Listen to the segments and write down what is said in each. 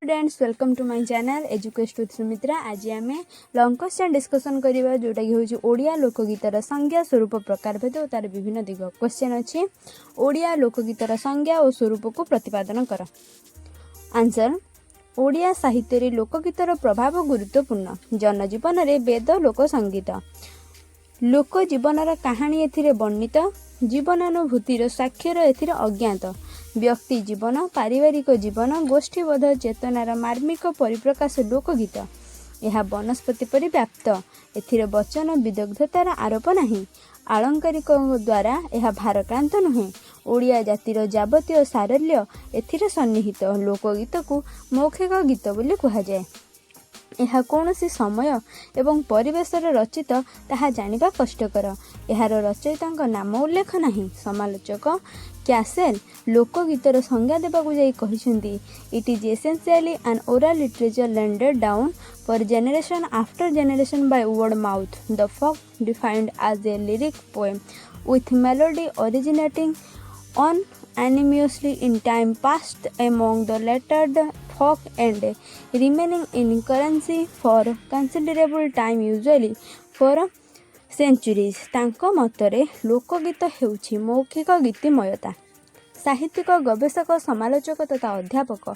Students welcome to my channel educate with Sumitra. आज आम long question discussion करवा जोटा कि हूँ ओडिया लोकगीतर संज्ञा स्वरूप प्रकारभेद और तार विभिन्न दिग क्वेश्चन अच्छी। ओडिया लोकगीतर संज्ञा और स्वरूप को प्रतिपादन कर। आंसर ओडिया साहित्य रे लोकगीतर प्रभाव गुरुत्वपूर्ण। जनजीवन में वेद लोक संगीत लोक जीवनर कहानी एथिरे वर्णित। जीवनानुभूतिर साक्षर एथिरे अज्ञात। व्यक्ति जीवन पारिवारिक जीवन गोष्ठीबद्ध चेतनार मार्मिक परिप्रकाश लोकगीत। यह वनस्पति परि व्याप्त। एथिरे वचन विदग्धतार आरोप नहीं। आलंकारिक द्वारा यह भारक्रांत नुहे। ओडिया जातिर जावतीय सारल्य एथिरे सन्निहित। लोकगीत को मौखिक गीत बोली कहुए। यह कौनसी समय एवं परिवेशर रचित ताहा जानिबा कष्टकर। यार रचयिता नाम उल्लेख नहीं। समालोचक कैसेल लोकगीतर संज्ञा देवाकू जाई कहिसेंती it is essentially an oral literature handed down for generation after generation by word mouth. The folk defined as a lyric poem with melody originating unanimously in time past among the lettered folk and remaining in currency for considerable time usually for centuries। तांको मतरे लोकगीत हेउछि मौखिक गीतिमयता। साहित्यिक गवेषक समालोचक तथा अध्यापक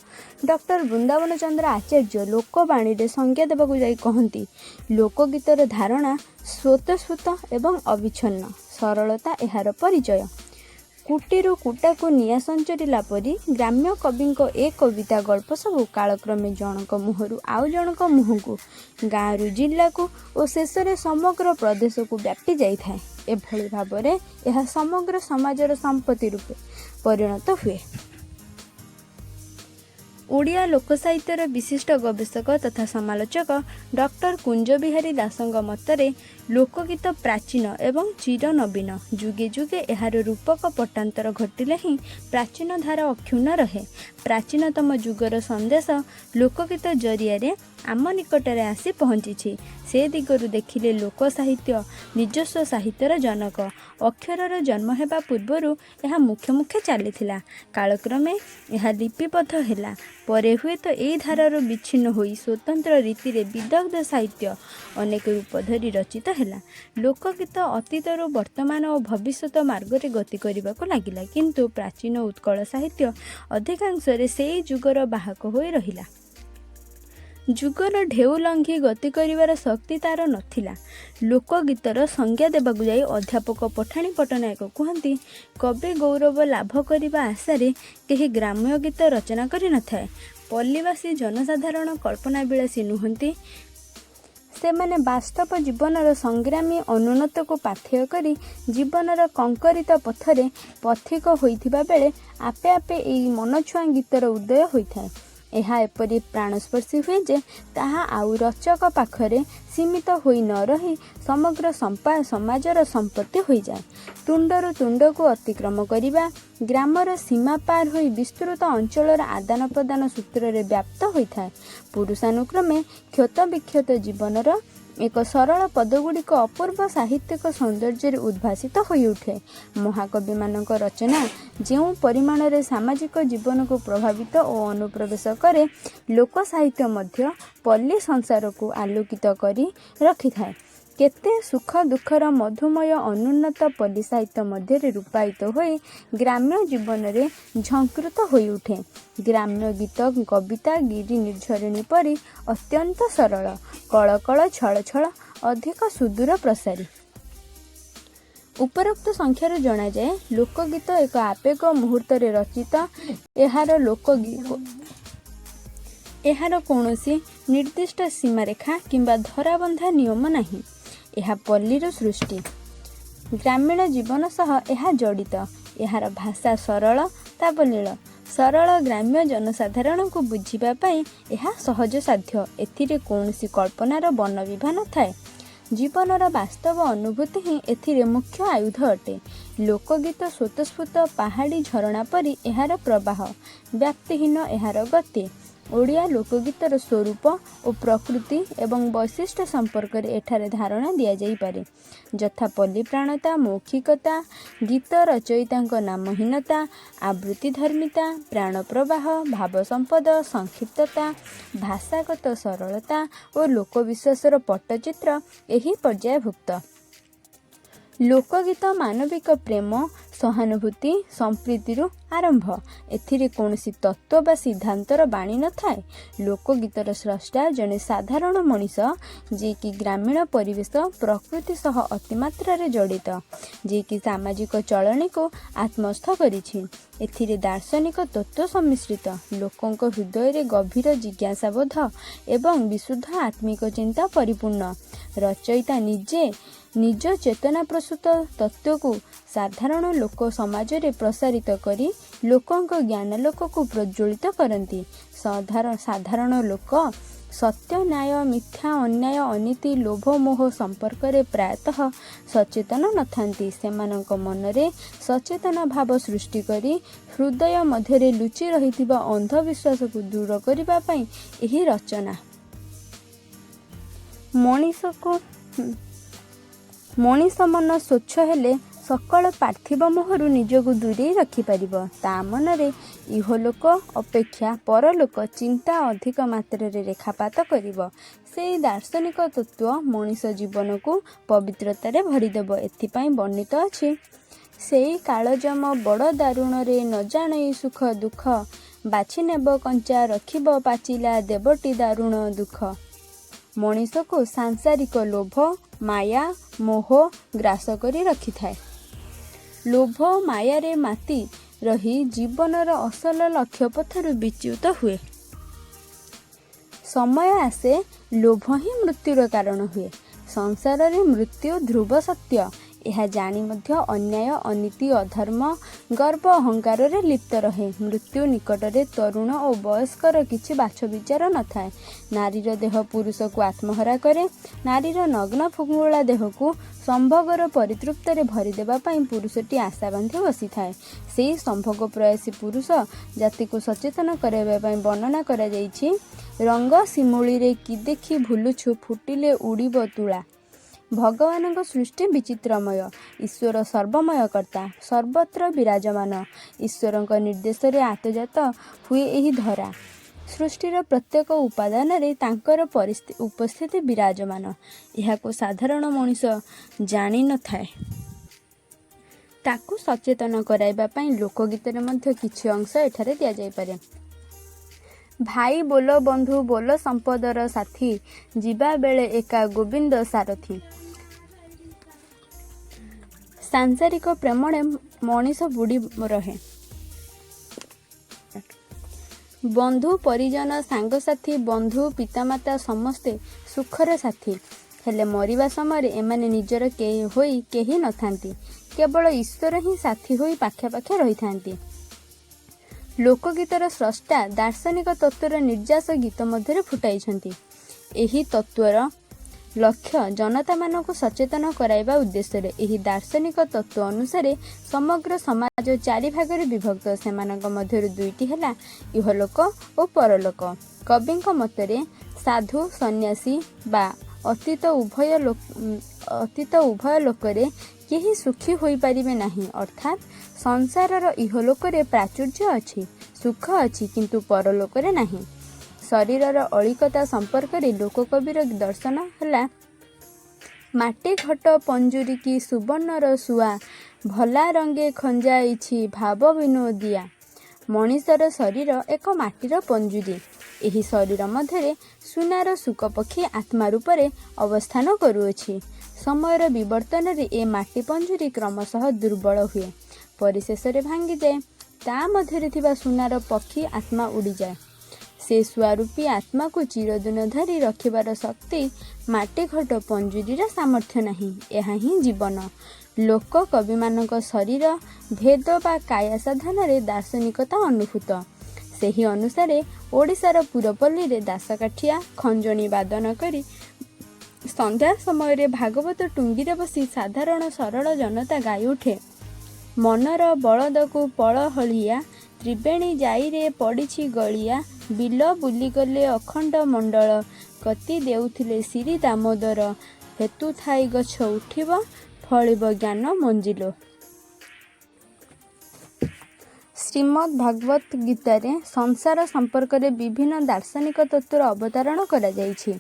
doctor Vrindavan चंद्र आचार्य लोकवाणी रे संज्ञा देवाकू जाई कहंती लोकगीतर धारणा स्वतःस्फूर्त एवं अविच्छिन्न। सरलता एहार परिचय। कुटीरू कुटाकू निया संचरिला परी ग्राम्य कविंक ए कविता गल्प सबू कालक्रमे जनक मुहरु आउ जनक मुहकू गाँव जिला को और शेष में समग्र प्रदेश को व्यापी जाए। एभली भावरे यह समग्र समाजर संपत्ति रूपे परिणत हुए। ओडिया लोकसाहित्यर विशिष्ट गवेषक तथा समालोचक डॉक्टर कुंज बिहारी दासंग मतरे लोकगीत प्राचीन एवं चिर नवीन। जुगे जुगे एहार रूपक पट्टांतर घटिले ही प्राचीन धारा अक्षुण्ण रहे। प्राचीनतम जुगर संदेश लोकगीत जरिया आम निकटरे आसी पहुँची। से दिगरु देखिले लोक साहित्य निजस्व साहित्यर जनक। अक्षरर जन्म हेबा पूर्वरु यह मुख्य मुख्य चलीथिला। कालक्रमे यह लिपिबद्ध हैला। परे हुए तो यही धारार विच्छिन्न होई स्वतंत्र रीति रे विदग्ध साहित्य अनेक रूप धरी रचित हैला। लोकगीत अतीतर वर्तमान और भविष्यत मार्गरे गति करबाको लागिला। किंतु प्राचीन उत्कल साहित्य अधिकांश से जुगर बाहक होई रहिला। जुगर ढेउ लंघी गति करिवार शक्ति तार नथिला। लोकगीतर संज्ञा देवाकू जाई अध्यापक पठाणी पट्टनायक कहती कवि गौरव लाभ करने आशारे केही ग्राम्य गीत रचना करि नथाए। पल्लीवासी जनसाधारण कल्पना विलासी नुहंती। सेमाने वास्तव जीवनर संग्रामी अनुन्नत को पाथेय करी जीवनर कंकरित पथरे पथिक होइथिबा बेले आपे आपे एई मनछुआ गीतर उदय होइथाए। यह एपरी प्राणस्पर्शी हुए जे ताहा आउ रचक पाखरे सीमित होई न रही समग्र समाजर संपत्ति हो जाए। तुंडरू तुंड को अतिक्रम करिबा ग्रामर सीमा पार होई विस्तृत अंचलर आदान प्रदान सूत्र रे व्याप्त होइथाए। पुरुषानुक्रमे क्षत विक्षत जीवनर एक सरल पदगुड़िक अपूर्व साहित्यिक सौंदर्य उद्भासित हो उठे। महाकवि मानक रचना जो परिमाण रे सामाजिक जीवन को प्रभावित और अनुप्रवेश करे लोक साहित्य मध्य पल्ली संसार को आलोकित करी रखि थाए। केते सुख दुखर मधुमय अनुन्नत पल्ली साहित्य मध्य रूपायित होई ग्राम्य जीवन रे झंकृत हो उठे। ग्राम्य गीत कविता गिरी निर्झरिणी परी अत्यंत सरल कलकल छल छल अधिक सुदूर प्रसारी। उपरोक्त संख्यार जना जाए लोकगीत एक आवेग मुहूर्त रचित। एहार कौनसी निर्दिष्ट सीमारेखा किंबा धराबंधा नियम नहीं। यह पल्लीर सृष्टि ग्रामीण जीवन सह यह जड़ित। यार भाषा सरल ताबलील सरल ग्राम्य जनसाधारण को बुझिबा पाई यह सहज साध्य। एथिरे कौनसी कल्पनार वर्णविभा न थाए। जीवनर वास्तव अनुभूति ही एथिरे मुख्य आयुध अटे। लोकगीत स्वतःस्फूर्त पहाड़ी झरणा परी एहार प्रवाह व्याप्तिहीन। एहार गति ଓଡ଼ିଆ ଲୋକଗୀତର ସ୍ୱରୂପ ଓ ପ୍ରକୃତି ଏବଂ ବୈଶିଷ୍ଟ୍ୟ ସମ୍ପର୍କରେ ଏଠାରେ ଧାରଣା ଦିଆଯାଇପାରେ, ଯଥା ପଲ୍ଲୀପ୍ରାଣତା, ମୌଖିକତା, ଗୀତ ରଚୟିତାଙ୍କ ନାମହୀନତା, ଆବୃତ୍ତିଧର୍ମିତା, ପ୍ରାଣପ୍ରବାହ, ଭାବସମ୍ପଦ, ସଂକ୍ଷିପ୍ତତା, ଭାଷାଗତ ସରଳତା ଓ ଲୋକବିଶ୍ୱାସର ପଟ୍ଟଚିତ୍ର ଏହି ପର୍ଯ୍ୟାୟଭୁକ୍ତ। ଲୋକଗୀତ ମାନବିକ ପ୍ରେମ, ସହାନୁଭୂତି, ସମ୍ପ୍ରୀତିରୁ ଆରମ୍ଭ। ଏଥିରେ କୌଣସି ତତ୍ତ୍ୱ ବା ସିଦ୍ଧାନ୍ତର ବାଣୀ ନଥାଏ। ଲୋକଗୀତର ସ୍ରଷ୍ଟା ଜଣେ ସାଧାରଣ ମଣିଷ, ଯିଏକି ଗ୍ରାମୀଣ ପରିବେଶ, ପ୍ରକୃତି ସହ ଅତିମାତ୍ରାରେ ଜଡ଼ିତ, ଯିଏକି ସାମାଜିକ ଚଳଣିକୁ ଆତ୍ମସ୍ଥ କରିଛି। ଏଥିରେ ଦାର୍ଶନିକ ତତ୍ତ୍ୱ ସମ୍ମିଶ୍ରିତ। ଲୋକଙ୍କ ହୃଦୟରେ ଗଭୀର ଜିଜ୍ଞାସାବୋଧ ଏବଂ ବିଶୁଦ୍ଧ ଆତ୍ମିକ ଚିନ୍ତା ପରିପୂର୍ଣ୍ଣ। ରଚୟିତା ନିଜେ ନିଜ ଚେତନାପ୍ରସୂତ ତତ୍ତ୍ୱକୁ ସାଧାରଣ ଲୋକ ସମାଜରେ ପ୍ରସାରିତ କରି ଲୋକଙ୍କ ଜ୍ଞାନାଲୋକକୁ ପ୍ରଜ୍ୱଳିତ କରନ୍ତି। ସାଧାରଣ ଲୋକ ସତ୍ୟ, ନ୍ୟାୟ, ମିଥ୍ୟା, ଅନ୍ୟାୟ, ଅନୀତି, ଲୋଭ, ମୋହ ସମ୍ପର୍କରେ ପ୍ରାୟତଃ ସଚେତନ ନଥାନ୍ତି। ସେମାନଙ୍କ ମନରେ ସଚେତନ ଭାବ ସୃଷ୍ଟି କରି ହୃଦୟ ମଧ୍ୟରେ ଲୁଚି ରହିଥିବା ଅନ୍ଧବିଶ୍ୱାସକୁ ଦୂର କରିବା ପାଇଁ ଏହି ରଚନା। ମଣିଷ ମନ ସ୍ୱଚ୍ଛ ହେଲେ ସକଳ ପାର୍ଥିବ ମୋହରୁ ନିଜକୁ ଦୂରେଇ ରଖିପାରିବ। ତା ମନରେ ଇହଲୋକ ଅପେକ୍ଷା ପରଲୋକ ଚିନ୍ତା ଅଧିକ ମାତ୍ରାରେ ରେଖାପାତ କରିବ। ସେହି ଦାର୍ଶନିକ ତତ୍ତ୍ୱ ମଣିଷ ଜୀବନକୁ ପବିତ୍ରତାରେ ଭରିଦେବ। ଏଥିପାଇଁ ବର୍ଣ୍ଣିତ ଅଛି, ସେଇ କାଳଜମ ବଡ଼ ଦାରୁଣରେ ନ ଜାଣଇ ସୁଖ ଦୁଃଖ, ବାଛି ନେବ କଞ୍ଚା ରଖିବ ପାଚିଲା ଦେବଟି ଦାରୁଣ ଦୁଃଖ। ମଣିଷକୁ ସାଂସାରିକ ଲୋଭ, ମାୟା, ମୋହ ଗ୍ରାସ କରି ରଖିଥାଏ। ଲୋଭ ମାୟାରେ ମାତି ରହି ଜୀବନର ଅସଲ ଲକ୍ଷ୍ୟ ପଥରୁ ବିଚ୍ୟୁତ ହୁଏ। ସମୟ ଆସେ, ଲୋଭ ହିଁ ମୃତ୍ୟୁର କାରଣ ହୁଏ। ସଂସାରରେ ମୃତ୍ୟୁ ଧ୍ରୁବ ସତ୍ୟ। ଏହା ଜାଣି ମଧ୍ୟ ଅନ୍ୟାୟ, ଅନୀତି, ଅଧର୍ମ, ଗର୍ବ, ଅହଙ୍କାରରେ ଲିପ୍ତ ରହେ। ମୃତ୍ୟୁ ନିକଟରେ ତରୁଣ ଓ ବୟସ୍କର କିଛି ବାଛବିଚାର ନଥାଏ। ନାରୀର ଦେହ ପୁରୁଷକୁ ଆତ୍ମହରା କରେ। ନାରୀର ନଗ୍ନ ଫୁଙ୍ଗୁଳା ଦେହକୁ ସମ୍ଭୋଗର ପରିତୃପ୍ତରେ ଭରିଦେବା ପାଇଁ ପୁରୁଷଟି ଆଶା ବାନ୍ଧି ବସିଥାଏ। ସେହି ସମ୍ଭୋଗ ପ୍ରୟାସୀ ପୁରୁଷ ଜାତିକୁ ସଚେତନ କରାଇବା ପାଇଁ ବର୍ଣ୍ଣନା କରାଯାଇଛି। ରଙ୍ଗ ଶିମୁଳିରେ କି ଦେଖି ଭୁଲୁଛୁ, ଫୁଟିଲେ ଉଡ଼ିବ ତୁଳା। ଭଗବାନଙ୍କ ସୃଷ୍ଟି ବିଚିତ୍ରମୟ। ଈଶ୍ୱର ସର୍ବମୟ କର୍ତ୍ତା, ସର୍ବତ୍ର ବିରାଜମାନ। ଈଶ୍ୱରଙ୍କ ନିର୍ଦ୍ଦେଶରେ ଆତଜାତ ହୁଏ ଏହି ଧରା। ସୃଷ୍ଟିର ପ୍ରତ୍ୟେକ ଉପାଦାନରେ ତାଙ୍କର ଉପସ୍ଥିତି ବିରାଜମାନ। ଏହାକୁ ସାଧାରଣ ମଣିଷ ଜାଣିନଥାଏ। ତାକୁ ସଚେତନ କରାଇବା ପାଇଁ ଲୋକଗୀତରେ ମଧ୍ୟ କିଛି ଅଂଶ ଏଠାରେ ଦିଆଯାଇପାରେ। ଭାଇ ବୋଲ ବନ୍ଧୁ ବୋଲ ସମ୍ପଦର ସାଥୀ, ଯିବା ବେଳେ ଏକା ଗୋବିନ୍ଦ ସାରଥୀ। ସାଂସାରିକ ପ୍ରେମରେ ମଣିଷ ବୁଡ଼ି ରହେ। ବନ୍ଧୁ ପରିଜନ ସାଙ୍ଗସାଥୀ, ବନ୍ଧୁ ପିତାମାତା ସମସ୍ତେ ସୁଖର ସାଥୀ। ହେଲେ ମରିବା ସମୟରେ ଏମାନେ ନିଜର ହୋଇ କେହି ନଥାନ୍ତି। କେବଳ ଈଶ୍ୱର ହିଁ ସାଥୀ ହୋଇ ପାଖେ ପାଖେ ରହିଥାନ୍ତି। ଲୋକଗୀତର ସ୍ରଷ୍ଟା ଦାର୍ଶନିକ ତତ୍ତ୍ୱର ନିର୍ଯାସ ଗୀତ ମଧ୍ୟରେ ଫୁଟାଇଛନ୍ତି। ଏହି ତତ୍ତ୍ୱର ଲକ୍ଷ୍ୟ ଜନତାମାନଙ୍କୁ ସଚେତନ କରାଇବା ଉଦ୍ଦେଶ୍ୟରେ। ଏହି ଦାର୍ଶନିକ ତତ୍ତ୍ୱ ଅନୁସାରେ ସମଗ୍ର ସମାଜ ଚାରି ଭାଗରେ ବିଭକ୍ତ। ସେମାନଙ୍କ ମଧ୍ୟରୁ ଦୁଇଟି ହେଲା ଇହଲୋକ ଓ ପରଲୋକ। କବିଙ୍କ ମତରେ ସାଧୁ, ସନ୍ନ୍ୟାସୀ ବା ଅତୀତ ଉଭୟ ଲୋକରେ କେହି ସୁଖୀ ହୋଇପାରିବେ ନାହିଁ। ଅର୍ଥାତ୍ ସଂସାରର ଇହଲୋକରେ ପ୍ରାଚୁର୍ଯ୍ୟ ଅଛି, ସୁଖ ଅଛି, କିନ୍ତୁ ପରଲୋକରେ ନାହିଁ। ଶରୀରର ଅଳିକତା ସମ୍ପର୍କରେ ଲୋକକବିର ଦର୍ଶନ ହେଲା, ମାଟି ଘଟ ପଞ୍ଜୁରୀ କି ସୁବର୍ଣ୍ଣର ଶୁଆ, ଭଲା ରଙ୍ଗେ ଖଞ୍ଜାଇଛି ଭାବ ବିନୋଦିଆ। ମଣିଷର ଶରୀର ଏକ ମାଟିର ପଞ୍ଜୁରୀ। ଏହି ଶରୀର ମଧ୍ୟରେ ସୁନାର ଶୁକପକ୍ଷୀ ଆତ୍ମା ରୂପରେ ଅବସ୍ଥାନ କରୁଅଛି। ସମୟର ବିବର୍ତ୍ତନରେ ଏ ମାଟି ପଞ୍ଜୁରୀ କ୍ରମଶଃ ଦୁର୍ବଳ ହୁଏ, ପରିଶେଷରେ ଭାଙ୍ଗିଯାଏ। ତା ମଧ୍ୟରେ ଥିବା ସୁନାର ପକ୍ଷୀ ଆତ୍ମା ଉଡ଼ିଯାଏ। ସେ ସ୍ୱାରୂପୀ ଆତ୍ମାକୁ ଚିରଦିନ ଧରି ରଖିବାର ଶକ୍ତି ମାଟିଘଟ ପଞ୍ଜୁରୀର ସାମର୍ଥ୍ୟ ନାହିଁ। ଏହା ହିଁ ଜୀବନ। ଲୋକ କବିମାନଙ୍କ ଶରୀର ଭେଦ ବା କାୟା ସାଧନାରେ ଦାର୍ଶନିକତା ଅନୁଭୂତ। ସେହି ଅନୁସାରେ ଓଡ଼ିଶାର ପୁରପଲ୍ଲୀରେ ଦାସକାଠିଆ ଖଞ୍ଜଣି ବାଦନ କରି ସନ୍ଧ୍ୟା ସମୟରେ ଭାଗବତ ଟୁଙ୍ଗିରେ ବସି ସାଧାରଣ ସରଳ ଜନତା ଗାଇ ଉଠେ, ମନର ବଳଦକୁ ପଳ ହଳିଆ, त्रिवेणी जाइरे पड़िछि गलिया बिल बुलीगले अखंड मंडल कति देउथिले श्री दामोदर हेतु थाई गछ उठिब फलिब ज्ञान मंजिलो। श्रीमद् भागवत गीतारे संसार संपर्क रे विभिन्न दार्शनिक तत्वर अवतारण करा जाइछि।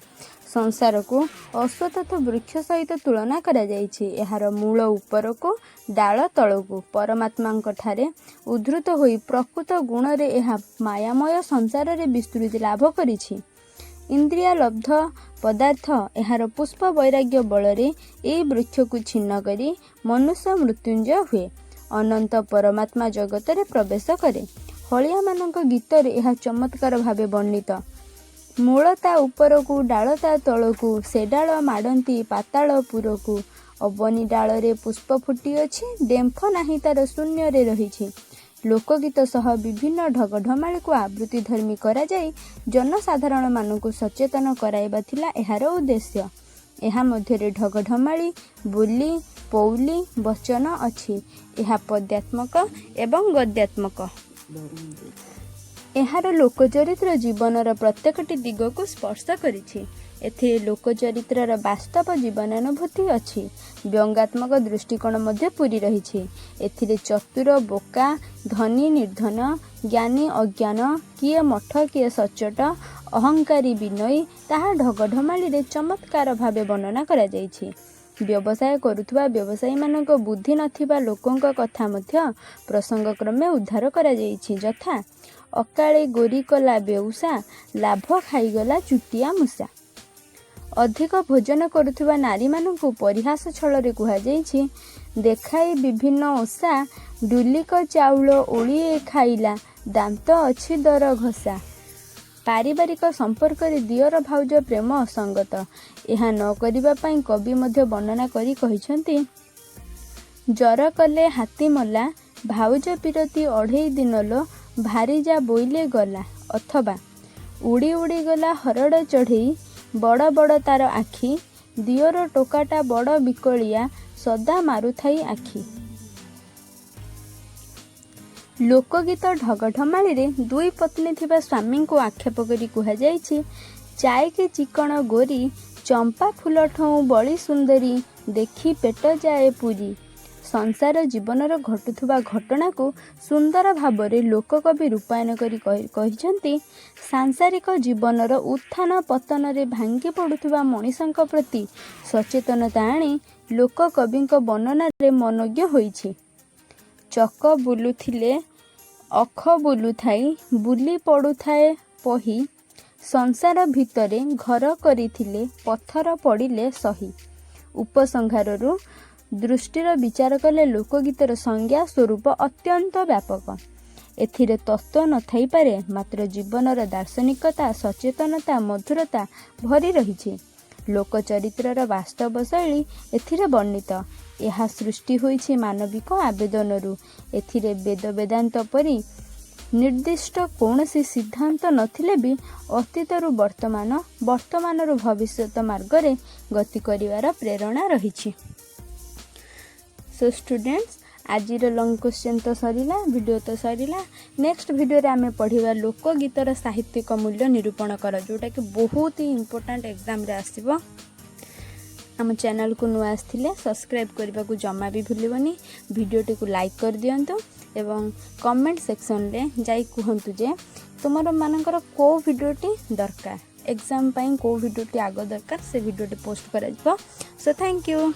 संसार को अश्वत्थ वृक्ष सहित तुलना करा जाइछि। एहार मूल ऊपर को डाल तल को परमात्मा ठारे उद्धृत होई प्रकृत गुण रे एहा मायामय संसार रे विस्तृति लाभ करिछि। इंद्रिया लब्ध पदार्थ एहार पुष्प वैराग्य बल रे एई वृक्ष को छिन्न करी मनुष्य मृत्युंजय हुए अनंत परमात्मा जगत रे प्रवेश करे। हलिया मानक गीत रे एहा चमत्कार भावे वर्णित। मूल ता ऊपर को डाल ता तल को से डाल माडंती पाताल पुर को अबनी डाल रे पुष्प फुटी अछि डेम्फ नाही तार शून्य रे रहिछि। लोकगीत सह विभिन्न ढगढमाली को आवृत्ति धर्मी करा जाई जनसाधारण मानक सचेतन कराइबा थिला एहार उद्देश्य। एहा मध्यरे ढगढमाली बोली पौली वचन अछि। एहा पद्यात्मक एवं गद्यात्मक। एहार लोकचरित्र जीवनर प्रत्येकटी दिग को स्पर्श करिछि। एथिरे लोकचरित्रर वास्तव जीवनानुभूति अछि। व्यंगात्मक दृष्टिकोण मध्य पूरी रहिछि। एथिरे चतुर बोका धनी निर्धन ज्ञानी अज्ञान किए मठ किए सच्चट अहंकारी विनयी ताहा ढगढमाली रे चमत्कार भावे वर्णना करा जाइछि। व्यवसाय करुथुवा व्यवसायी मानक बुद्धि नथिबा लोकंक कथा मध्य प्रसंग क्रमे उद्धार करा जाइछि। यथा अकाले गोरी कला बेउसा लाभ खाईगला चुटिया मूसा। अधिक भोजन करुथुवा नारी मानकु परिहास छଳରେ कुहाଯାଇଛି देखाई विभिन्न ओषा डुलिक चाउଳ ओळिए खाइला दांत अछि दर घसा। पारिवारिक संपर्क रे दियर भाउज प्रेम असंगत। एहा न करिबा पई कवि मध्य वर्णना करी कहिसंती जर कले हाथी मला भाउज पिरती 2.5 दिनलो भारी जा बोइले गला। अथवा उड़ी उड़ी गला हरड़ चढ़ई बड़ बड़ तार आखि दियर टोकाटा बड़ बिकलिया सदा मारुथाई आखि। लोकगीत ढगढमाली रे दुई पत्नी थिबा स्वामी को आक्षेप करी कुहा जाइछि चाय के चिकण गोरी चंपा फूल ठौ बड़ी सुंदरी देखी पेट जाए पूरी। संसार जीवनर घटुथुबा घटना को सुंदर भाबरे लोककवि रूपायन करी कहिसंती सांसारिक जीवनर उत्थान पतन रे भांगी पड़ुथुबा मनीषंक प्रति सचेतनता आनी लोककविंक वर्णना रे मनोज्ञ होइछि। चक बुलुथिले अख बुलुथाई बुली पड़ुथाए पही संसार भितरे घर करिथिले पत्थर पड़िले सही। उपसंहाररू दृष्टिर विचार कले लोकगीतर संज्ञा स्वरूप अत्यंत व्यापक। एथिरे तत्व न थाई पारे मात्र जीवनर दार्शनिकता सचेतनता मधुरता भरी रहिछि। लोकचरित्रर वास्तव शैली एथिरे वर्णित। यह सृष्टि होइछि मानविक आवेदनरू। एथिरे वेद वेदांत परि निर्दिष्ट कौनसी सिद्धांत नथिले भी अतीतरू वर्तमान वर्तमानरू भविष्यत मार्गरे गति करिवार प्रेरणा रहिछि। सो स्टूडेंट्स आज लॉन्ग क्वेश्चन तो सरीला वीडियो तो सरीला। नेक्स्ट वीडियो रे आमे पढ़िबा लोकगीतर साहित्यिक मूल्य निरूपण कर जोटा कि बहुत ही इंपोर्टेंट एग्जाम रे आसीबो। आम चैनल को नुआ आसथिले सब्सक्राइब करबा को जमा भी भूलिबनी। वीडियोटी को लाइक कर दियंतु एवं कमेंट सेक्शन रे जाई कहंतु जे तुमर मानकर को वीडियोटी दरकार एग्जाम पई को वीडियोटी आगो दरकार से वीडियोटी पोस्ट करा जिवो। So thank you.